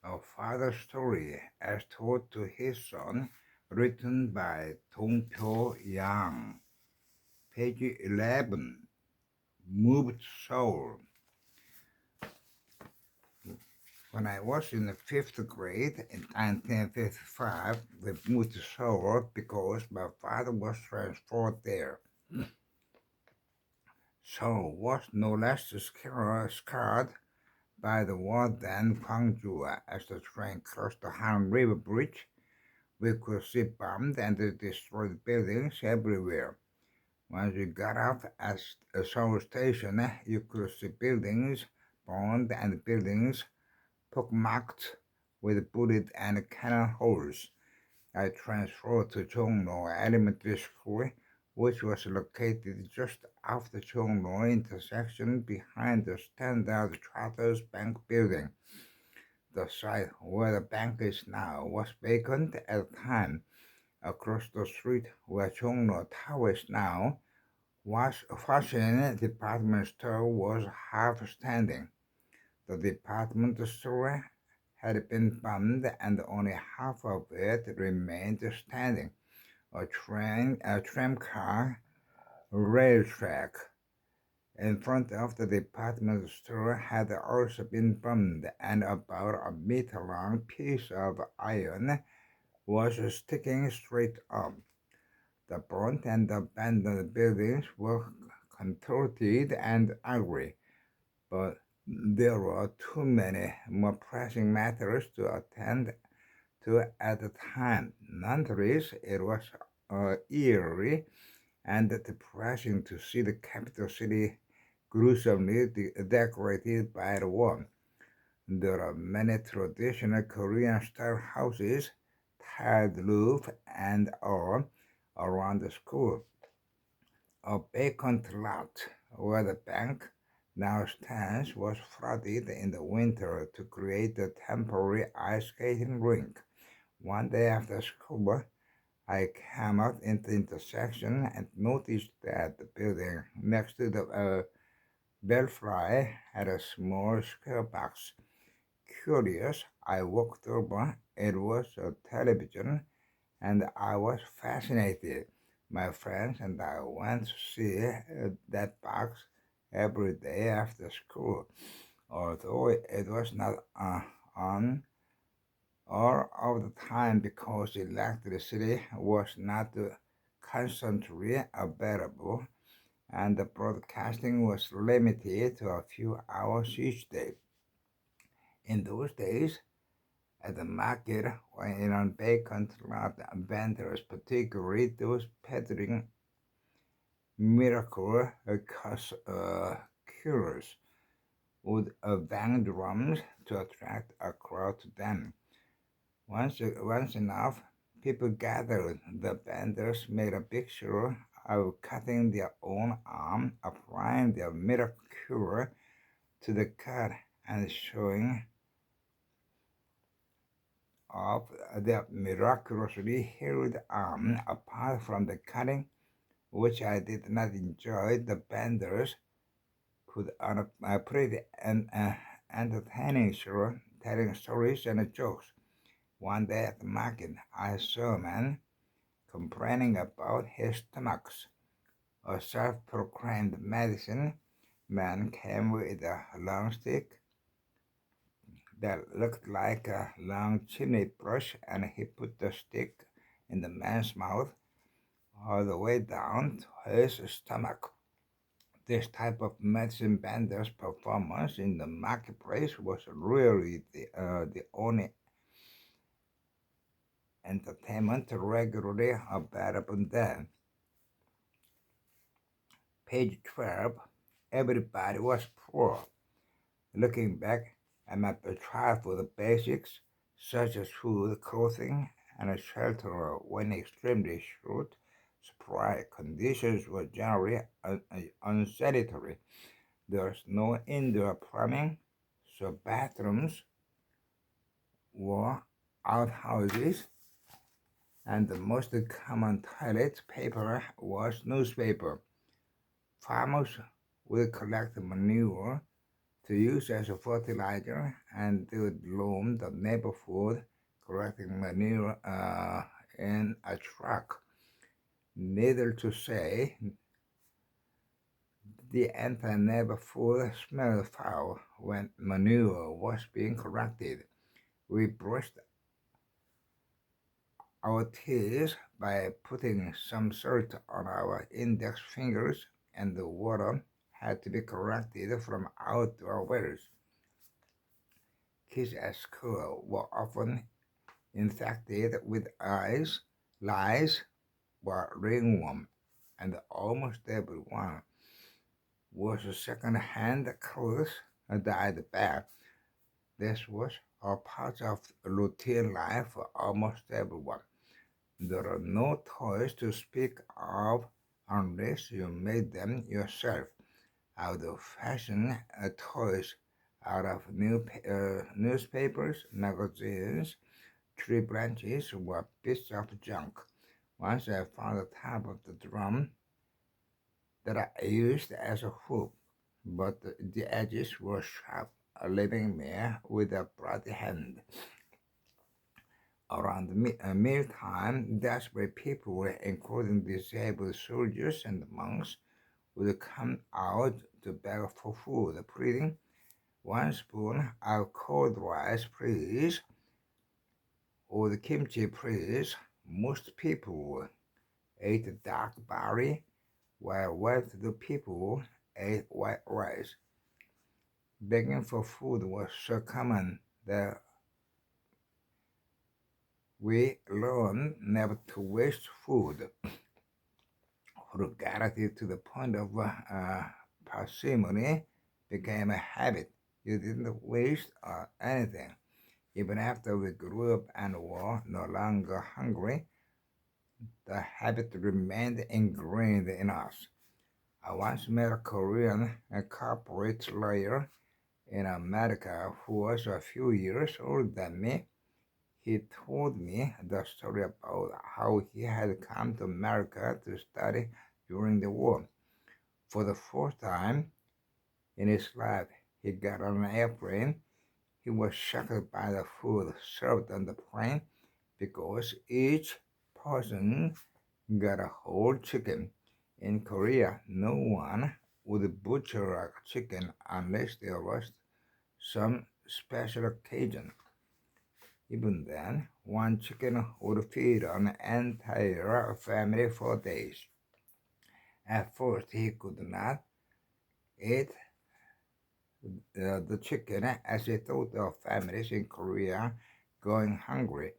A father's story as told to his son, written by 동표 page 11. Moved soul. When I was in the 5th grade in 1955, we moved to Seoul because my father was transferred there. Seoul was no less scarred by the war than Gwangju. As the train crossed the Han River Bridge, we could see bombed and destroyed buildings everywhere. Once you got off at Seoul Station, you could see buildings burned and buildings pockmarked with bullet and cannon holes. I transferred to Jongno Elementary School, which was located just off the Jongno intersection behind the Standard Chartered Bank building. The site where the bank is now was vacant at the time. Across the street where Jongno Tower is now, fashion department store was half standing. The department store had been bombed and only half of it remained standing. A tramcar rail track in front of the department store had also been bombed, and about a meter-long piece of iron was sticking straight up. The burnt and abandoned buildings were contorted and ugly, but there were too many more pressing matters to attend to at the time. Nonetheless, it was eerie and depressing to see the capital city gruesomely decorated by the war. There are many traditional Korean-style houses, tiled roof and all around the school. A vacant lot where the bank now stands was flooded in the winter to create a temporary ice skating rink. One day after school, I came out in the intersection and noticed that the building next to the belfry had a small square box. Curious, I walked over. It was a television, and I was fascinated. My friends and I went to see that box every day after school, although it was not on all of the time because electricity was not constantly available and the broadcasting was limited to a few hours each day. In those days, at the market or in a vacant lot, vendors, particularly those peddling miracle cures, would bang drums to attract a crowd to them. Once enough people gathered, the vendors made a big show of cutting their own arm, applying their miracle cure to the cut, and showing off their miraculously healed arm. Apart from the cutting, which I did not enjoy, the vendors put on a pretty entertaining show, telling stories and jokes. One day at the market, I saw a man complaining about his stomachs. A self-proclaimed medicine man came with a long stick that looked like a long chimney brush, and he put the stick in the man's mouth all the way down to his stomach. This type of medicine vendor's performance in the marketplace was really the only entertainment regularly available then. Page 12. Everybody was poor. Looking back, I might try for the basics, such as food, clothing, and shelter when extremely short supply. Conditions were generally unsanitary. There was no indoor plumbing, so bathrooms were outhouses, and the most common toilet paper was newspaper. Farmers would collect manure to use as a fertilizer and to loam the neighborhood, collecting manure in a truck. Needless to say, the entire neighborhood smelled foul when manure was being collected. We brushed our teeth by putting some salt on our index fingers, and the water had to be collected from outdoor wells. Kids at school were often infected with lice, or ringworm, and almost everyone was second-hand clothes dyed black. This was a part of routine life for almost everyone. There are no toys to speak of unless you made them yourself. Out-of-fashion toys out of newspapers, magazines, tree branches were bits of junk. Once I found the top of the drum that I used as a hoop, but the edges were sharp, leaving me with a bloody hand. Around mealtime, desperate people, including disabled soldiers and monks, would come out to beg for food, pleading, "One spoon of cold rice, please," or the kimchi, please. Most people ate dark barley, while well-to-do people ate white rice. Begging for food was so common that we learned never to waste food. Frugality to the point of parsimony became a habit. You didn't waste anything. Even after we grew up and were no longer hungry, the habit remained ingrained in us. I once met a Korean corporate lawyer in America who was a few years older than me. He told me the story about how he had come to America to study during the war. For the first time in his life, he got on an airplane. He was shocked by the food served on the plane because each person got a whole chicken. In Korea, no one would butcher a chicken unless there was some special occasion. Even then, one chicken would feed an entire family for days. At first, he could not eat the chicken as he thought of families in Korea going hungry.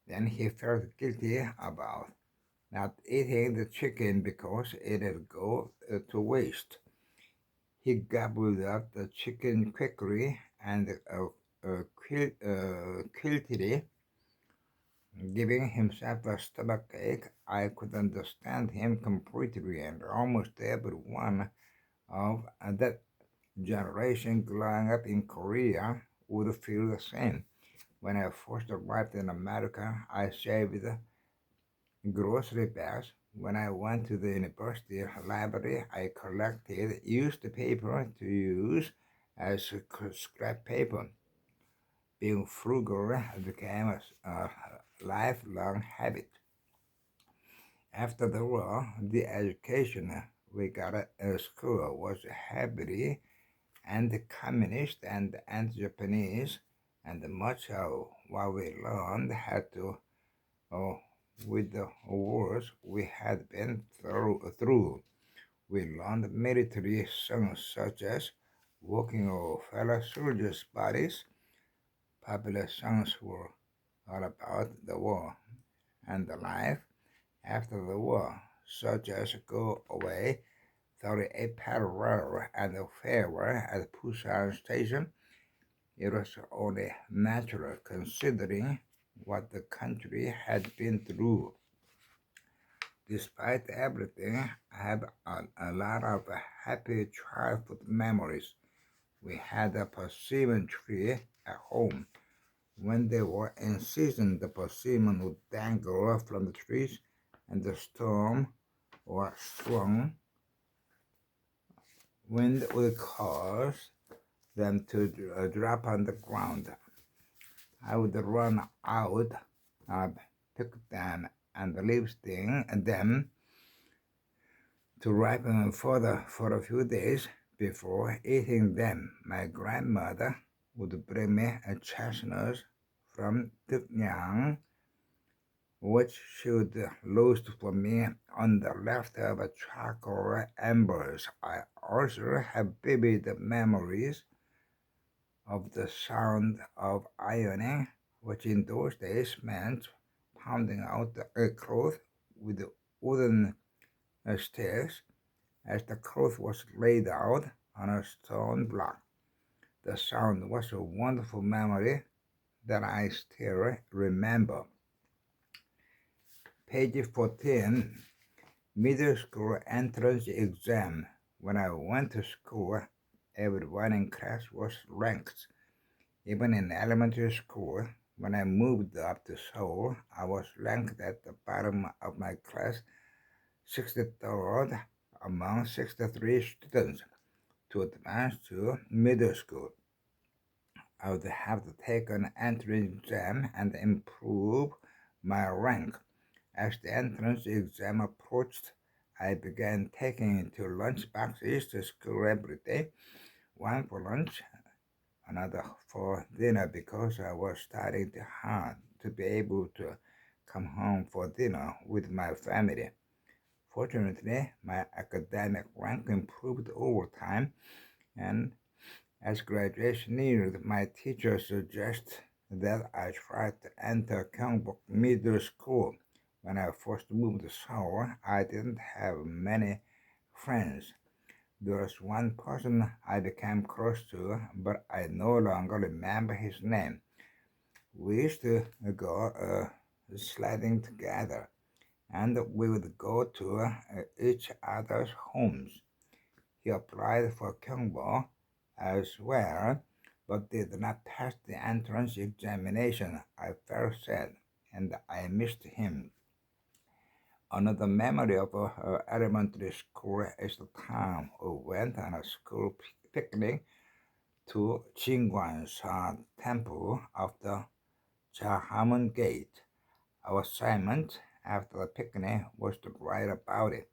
Then he felt guilty about not eating the chicken because it would go to waste. He gobbled up the chicken quickly and quilted, giving himself a stomachache. I could understand him completely, and almost everyone of that generation growing up in Korea would feel the same. When I first arrived in America, I saved grocery bags. When I went to the university library, I collected used paper to use as scrap paper. Being frugal became a lifelong habit. After the war, the education we got at school was heavily anti-communist and anti-Japanese, and much of what we learned had to with the wars we had been through. We learned military songs such as "Walking Over Fellow Soldiers' Bodies." Popular songs were all about the war and the life after the war, such as "Go Away," 38 Parallel, and "The Farewell" at Busan Station. It was only natural considering what the country had been through. Despite everything, I have a lot of happy childhood memories. We had a persimmon tree at home. When they were in season, the persimmon would dangle from the trees, and the storm or strong wind would cause them to drop on the ground. I would run out, pick them, and leave them to ripen further for a few days before eating them. My grandmother would bring me chestnuts from Tuknyang, which she would roast for me on the leftover charcoal embers. I also have vivid memories of the sound of ironing, which in those days meant pounding out the cloth with wooden sticks as the cloth was laid out on a stone block. The sound was a wonderful memory that I still remember. Page 14, middle school entrance exam. When I went to school, everyone in class was ranked. Even in elementary school, when I moved up to Seoul, I was ranked at the bottom of my class, 63rd among 63 students. To advance to middle school, I would have to take an entrance exam and improve my rank. As the entrance exam approached, I began taking 2 lunch boxes to school every day, one for lunch, another for dinner, because I was studying hard to be able to come home for dinner with my family. Fortunately, my academic rank improved over time, and as graduation neared, my teacher suggested that I try to enter Gyeongbok Middle School. When I first moved to Seoul, I didn't have many friends. There was one person I became close to, but I no longer remember his name. We used to go sledding together, and we would go to each other's homes. He applied for Gyeongbok as well, but did not pass the entrance examination. I felt sad, and I missed him. Another memory of elementary school is the time we went on a school picnic to Jingwan's temple of the Jahamun Gate. Our assignment after the picnic was to write about it.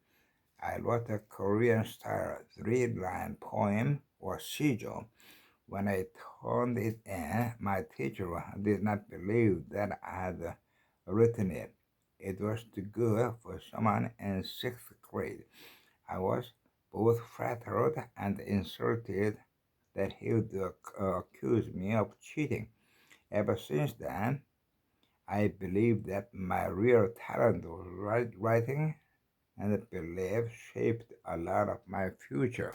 I wrote a Korean-style 3-line poem or sijo. When I turned it in, my teacher did not believe that I had written it. It was too good for someone in 6th grade. I was both flattered and insulted that he would accuse me of cheating. Ever since then, I believe that my real talent was writing, and the belief shaped a lot of my future.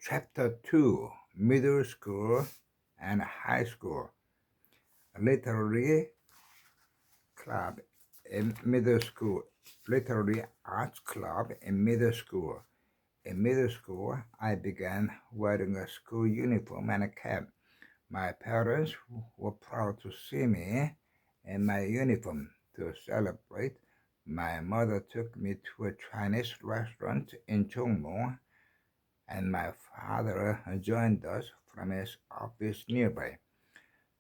Chapter 2, Middle School and High School. Literary Club in Middle School. Literary Arts Club in Middle School. In middle school, I began wearing a school uniform and a cap. My parents were proud to see me in my uniform. To celebrate, my mother took me to a Chinese restaurant in Chongmo, and my father joined us from his office nearby.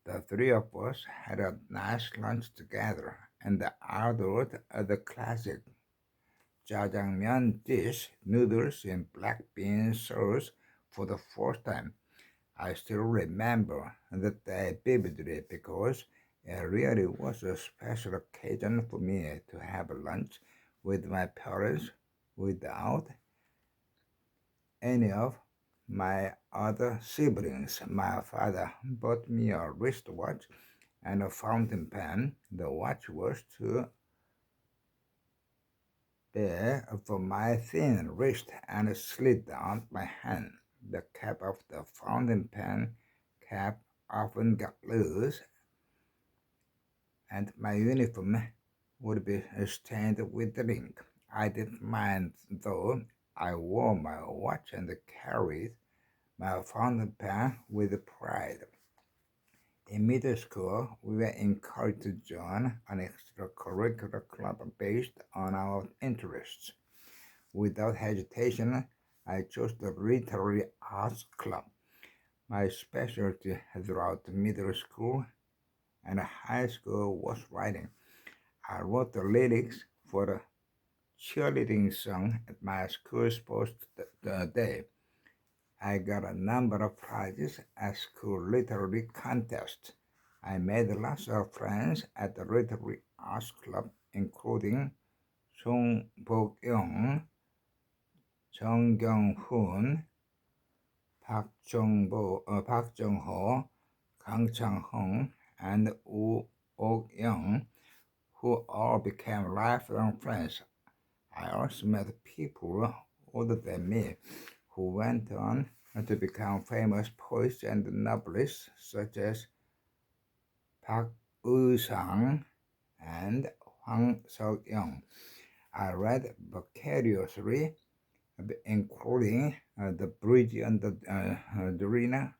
The 3 of us had a nice lunch together, and I ordered the classic jjajangmyeon dish, noodles in black bean sauce, for the first time. I still remember that day vividly because it really was a special occasion for me to have lunch with my parents without any of my other siblings. My father bought me a wristwatch and a fountain pen. The watch was too big for my thin wrist and slid down my hand. The cap of the fountain pen cap often got loose, and my uniform would be stained with ink. I didn't mind, though. I wore my watch and carried my fountain pen with pride. In middle school, we were encouraged to join an extracurricular club based on our interests. Without hesitation, I chose the literary arts club. My specialty throughout middle school and high school was writing. I wrote the lyrics for the cheerleading song at my school sports day. I got a number of prizes at school literary contests. I made lots of friends at the literary arts club, including Song Bok-young, Jung Kyung-hoon, Park Jung-ho, Kang Chang-hong, and Woo Ok-young, who all became lifelong friends. I also met people older than me who went on to become famous poets and novelists such as Park Woo-sang and Hwang Seok-young. I read voraciously, including The Bridge on the Rhine,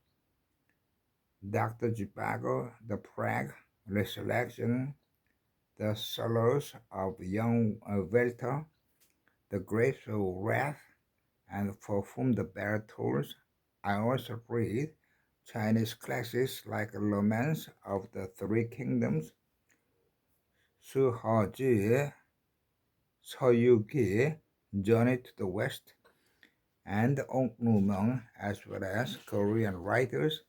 Dr. Zhivago, The Prague Resurrection, The Sorrows of Young Werther, The Graceful Wrath, and For Whom the Bell Tolls. I also read Chinese classics like Romance of the Three Kingdoms, Su He-ji, Seo Yu-ki, Journey to the West, and Oh Nu-myung, as well as Korean writers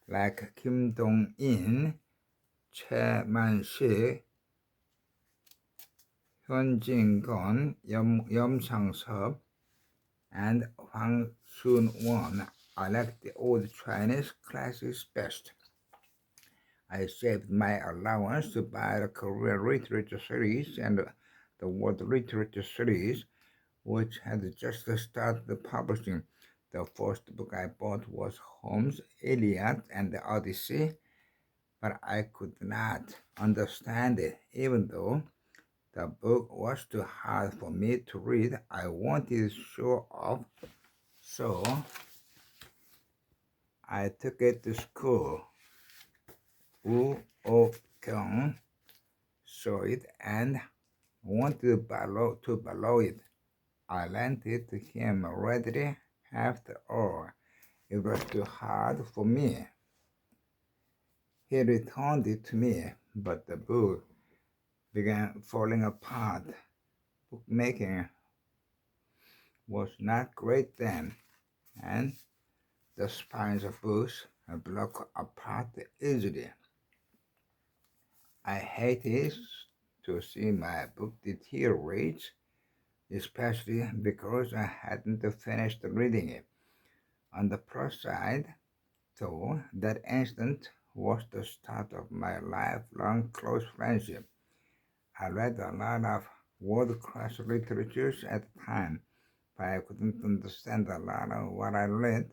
like Kim Dong-in, Chae Man-sik, Hyun Jin-gon, Yum Sang-seop, and Hwang Sun-won. I like the old Chinese classics best. I saved my allowance to buy the Korean literature series and the world literature series, which had just started publishing. The first book I bought was Holmes' Iliad and the Odyssey, but I could not understand it, even though the book was too hard for me to read. I wanted to show off, so I took it to school. Woo Ok-young saw it and wanted to borrow it. I lent it to him readily. After all, it was too hard for me. He returned it to me, but the book began falling apart. Bookmaking was not great then, and the spines of books broke apart easily. I hated to see my book deteriorate, especially because I hadn't finished reading it. On the plus side, though, that instant was the start of my lifelong close friendship. I read a lot of world-class literature at the time, but I couldn't understand a lot of what I read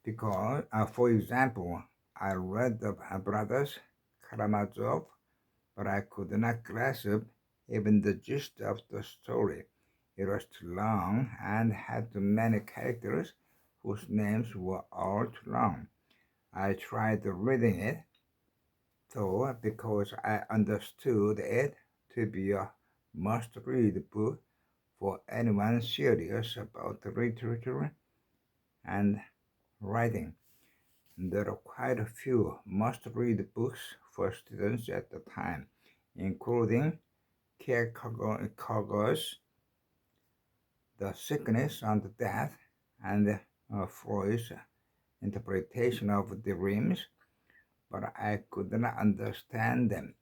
because, for example, I read the brothers Karamazov, but I could not grasp even the gist of the story. It was too long and had too many characters whose names were all too long. I tried reading it, though, because I understood it to be a must-read book for anyone serious about literature and writing. There are quite a few must-read books for students at the time, including Kierkegaard's The Sickness and Death and Freud's interpretation of the dreams, but I could not understand them.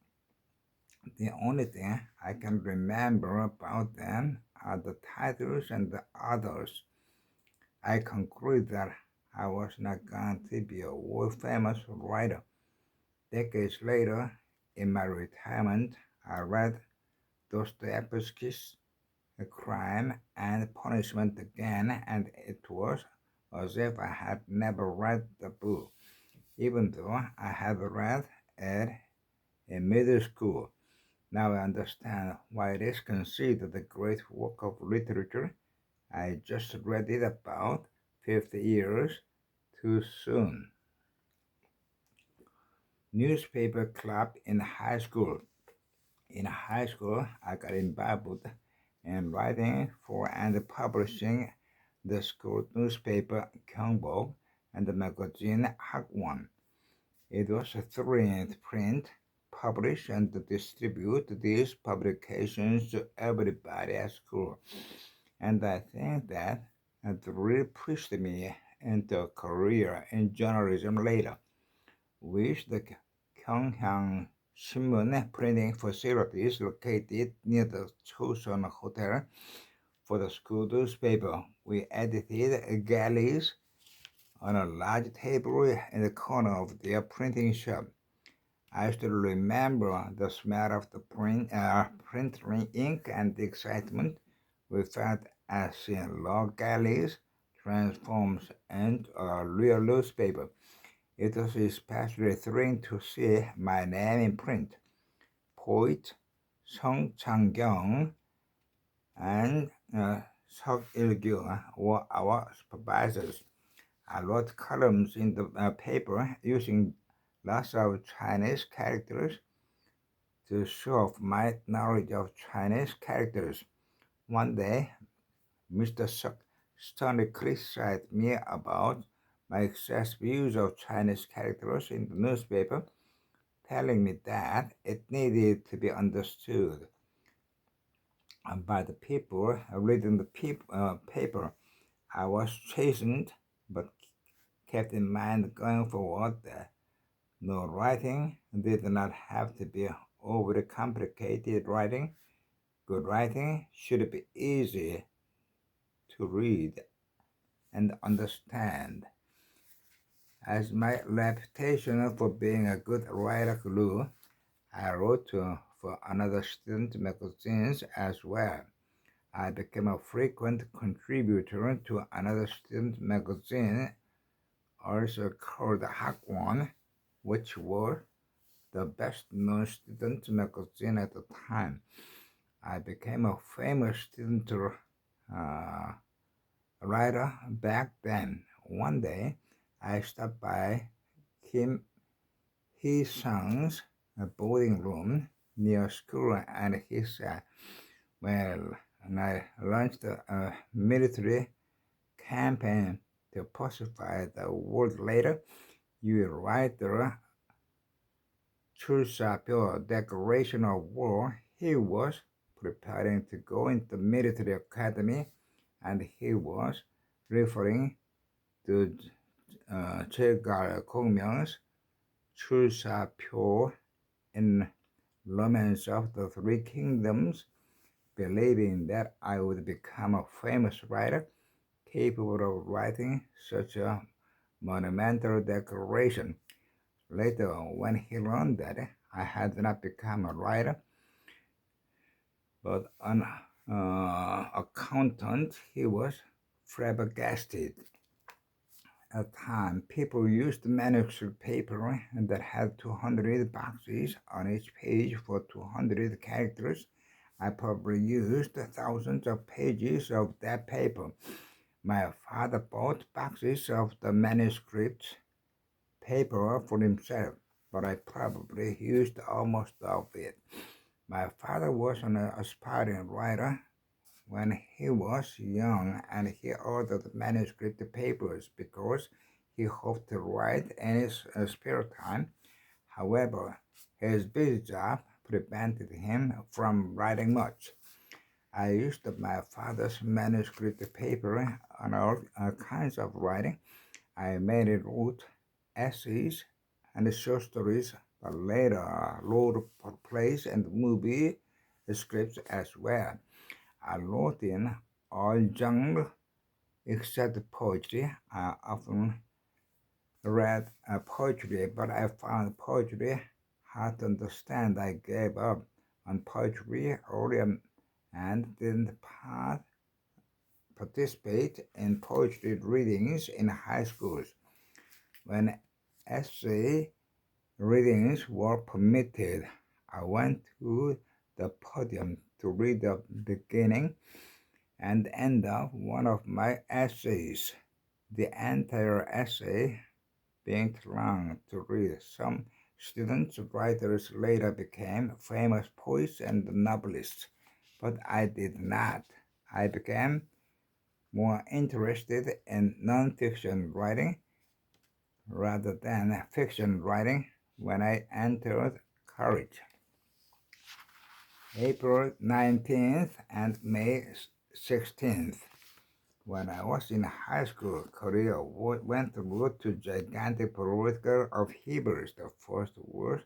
The only thing I can remember about them are the titles and the authors. I conclude that I was not going to be a world-famous writer. Decades later, in my retirement, I read Dostoevsky's Crime and Punishment again, and it was as if I had never read the book, even though I had read it in middle school. Now I understand why it is considered a great work of literature. I just read it about 50 years too soon. Newspaper club in high school. In high school, I got involved in writing for and publishing the school newspaper 경복, and the magazine 학원. It was a thrilling to print, publish, and distribute these publications to everybody at school. And I think that it really pushed me into a career in journalism later. We used the Gyeongyang Shinmun printing facilities located near the Chosun Hotel for the school newspaper. We edited galleys on a large table in the corner of their printing shop. I still remember the smell of the printing ink and the excitement we felt as seeing log galleys transforms into a real newspaper. It was especially thrilling to see my name in print. Poet Song Chang-kyung and Seok Il-gyu were our supervisors. I wrote columns in the paper using lots of Chinese characters to show off my knowledge of Chinese characters. One day, Mr. Seok sternly criticized me about my excessive use of Chinese characters in the newspaper, telling me that it needed to be understood by the people reading the paper. I was chastened, but kept in mind going forward that no writing did not have to be overly complicated writing. Good writing should be easy to read and understand. As my reputation for being a good writer grew, I wrote for another student magazines as well. I became a frequent contributor to another student magazine, also called Hakwan, which was the best-known student magazine at the time. I became a famous student writer back then. One day, I stopped by Kim Hee-sung's boarding room near school, and he said, "Well, and I launched a military campaign to pacify the world later. You will write the 출사표 Declaration of War." He was preparing to go into military academy, and he was referring to 제갈공명's 출사표 in Romance of the Three Kingdoms, believing that I would become a famous writer capable of writing such a monumental declaration. Later, when he learned that I had not become a writer, but an accountant, he was flabbergasted. At the time, people used manuscript paper that had 200 boxes on each page for 200 characters. I probably used thousands of pages of that paper. My father bought boxes of the manuscript paper for himself, but I probably used almost all of it. My father was an aspiring writer when he was young, and he ordered manuscript papers because he hoped to write in his spare time. However, his busy job prevented him from writing much. I used my father's manuscript paper on all kinds of writing. I mainly wrote essays and short stories, but later wrote plays and movie scripts as well. I wrote in all genres except poetry. I often read poetry, but I found poetry hard to understand. I gave up on poetry early and didn't participate in poetry readings in high schools. When essay readings were permitted, I went to the podium to read the beginning and end of one of my essays, the entire essay being too long to read. Some students, writers later became famous poets and novelists, but I did not. I became more interested in non-fiction writing rather than fiction writing when I entered college. April 19th and May 16th. When I was in high school, Korea went through two gigantic political upheavals. The first was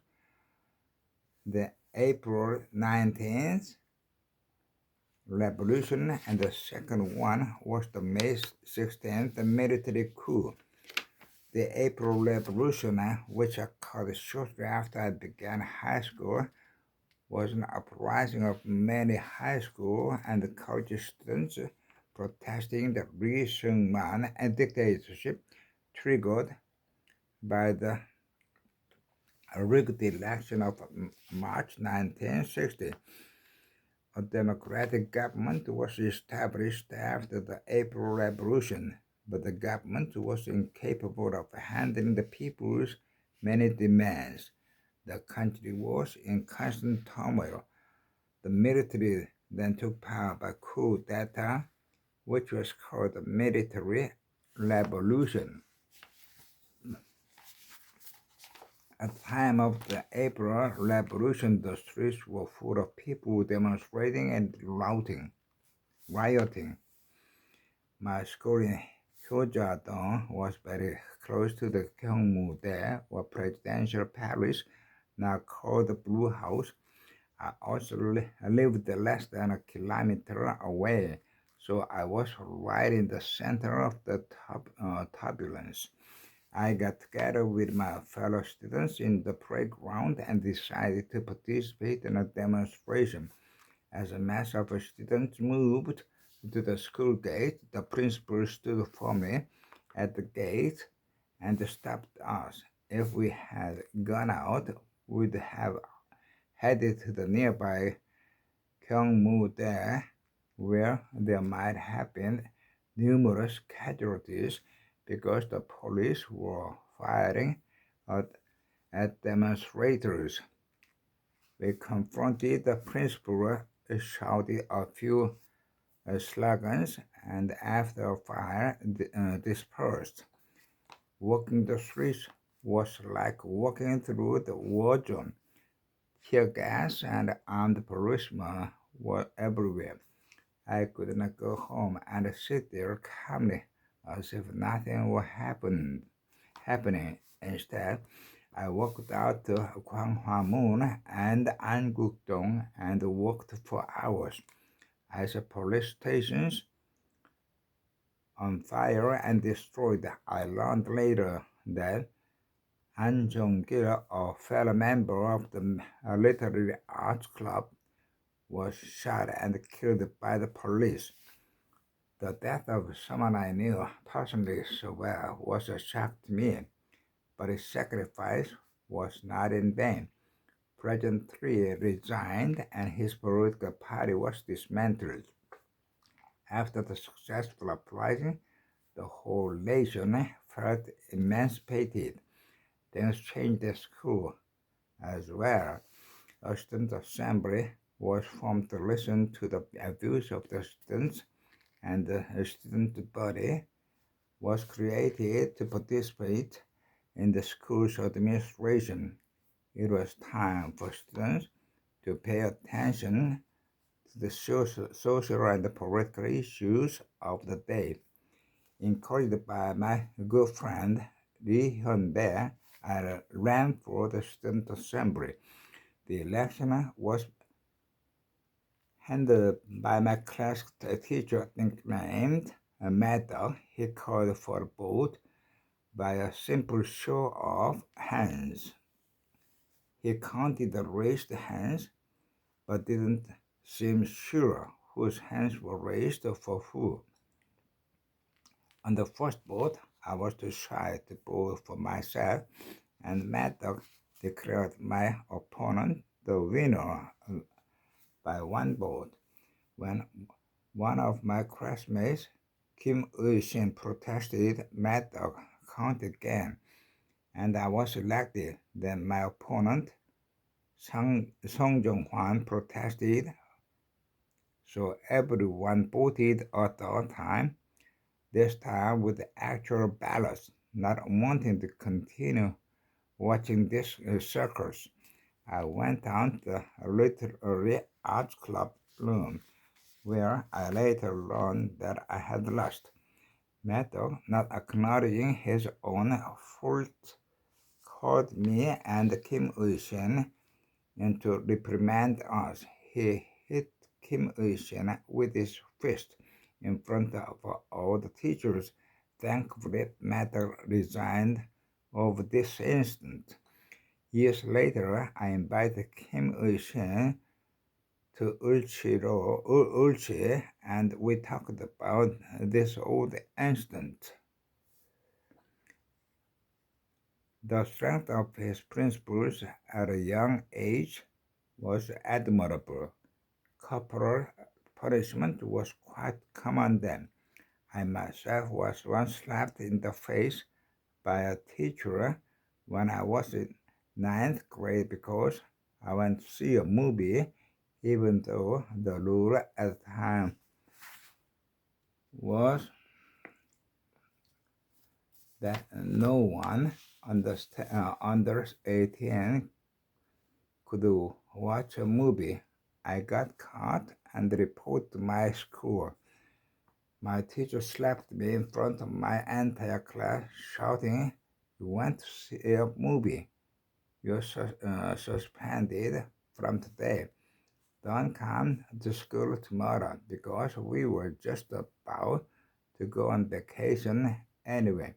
the April 19th revolution, and the second one was the May 16th military coup. The April Revolution, which occurred shortly after I began high school, was an uprising of many high school and college students protesting the Lee Seung-man dictatorship triggered by the rigged election of March 1960. A democratic government was established after the April Revolution, but the government was incapable of handling the people's many demands. The country was in constant turmoil. The military then took power by coup d'etat, which was called the military revolution. At the time of the April Revolution, the streets were full of people demonstrating and rioting. My school in Hyoja-dong was very close to the Gyeongmu-dae, or presidential palace, now called the Blue House. I also lived less than a kilometer away, so I was right in the center of the turbulence. I got together with my fellow students in the playground and decided to participate in a demonstration. As a mass of students moved to the school gate, the principal stood for me at the gate and stopped us. If we had gone out, we'd have headed to the nearby Gyeongmu-dae, where there might have been numerous casualties because the police were firing at demonstrators. We confronted the principal, shouted a few slogans, and after a fire dispersed. Walking the streets was like walking through the war zone. Tear gas and armed policemen were everywhere. I could not go home and sit there calmly as if nothing were happening. Instead, I walked out to Gwanghwamun and Angukdong and walked for hours. I saw police stations on fire and destroyed. I learned later that Han Jong-gil, a fellow member of the literary arts club, was shot and killed by the police. The death of someone I knew personally so well was a shock to me, but his sacrifice was not in vain. President Lee resigned and his political party was dismantled. After the successful uprising, the whole nation felt emancipated. Things changed at school as well. A student assembly was formed to listen to the views of the students, and the student body was created to participate in the school's administration. It was time for students to pay attention to the social and political issues of the day. Encouraged by my good friend Lee Hyun-bae, I ran for the student assembly. The election was handled by my class teacher nicknamed Mad Dog. He called for a vote by a simple show of hands. He counted the raised hands, but didn't seem sure whose hands were raised for who. On the first vote, I was too shy to vote for myself, and Mad Dog declared my opponent the winner by one vote. When one of my classmates, Kim Ui-shin, protested, Mad Dog counted again, and I was elected. Then my opponent, Song Jong-hwan, protested, so everyone voted a third time. this time with actual ballots, not wanting to continue watching this circus. I went down to the literary arts club room, where I later learned that I had lost. Matthew, not acknowledging his own fault, called me and Kim Eui-shin in to reprimand us. He hit Kim Eui-shin with his fist in front of all the teachers. Thankfully, Matthew resigned over this incident. Years later, I invited Kim Eui-shin to Ulchi, and we talked about this old incident. The strength of his principles at a young age was admirable. Corporal punishment was quite common then. I myself was once slapped in the face by a teacher when I was in ninth grade because I went to see a movie, even though the rule at the time was that no one under 18 could watch a movie. I got caught and reported to my school. My teacher slapped me in front of my entire class, shouting, "You went to see a movie. You're suspended from today. Don't come to school tomorrow," because we were just about to go on vacation anyway.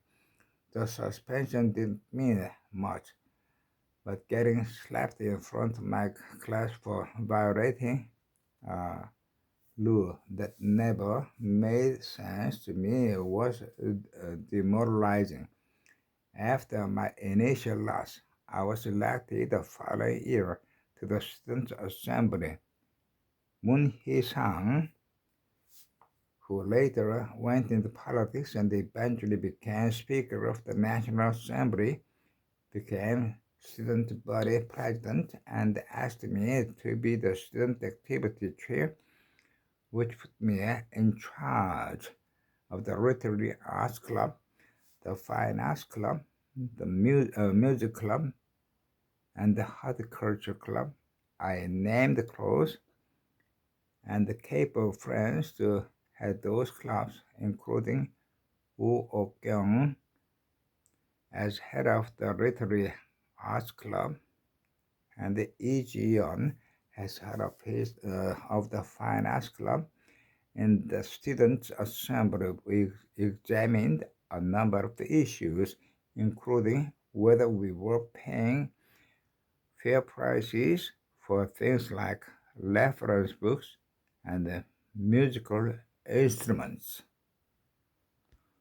The suspension didn't mean much, but getting slapped in front of my class for violating a rule that never made sense to me was demoralizing. After my initial loss, I was elected the following year to the Student Assembly. Moon Hee-sang, who later went into politics and eventually became Speaker of the National Assembly, became student body president and asked me to be the student activity chair, which put me in charge of the Literary Arts Club, the Fine Arts Club, the Music Club, and the Horticulture Club. I named close and capable friends to head those clubs, including Woo Ok-kyung as head of the Literary Arts Club, and Lee Ji-yeon as head of the Fine Arts Club. In the Students' Assembly, we examined a number of issues, including whether we were paying fair prices for things like reference books and musical instruments.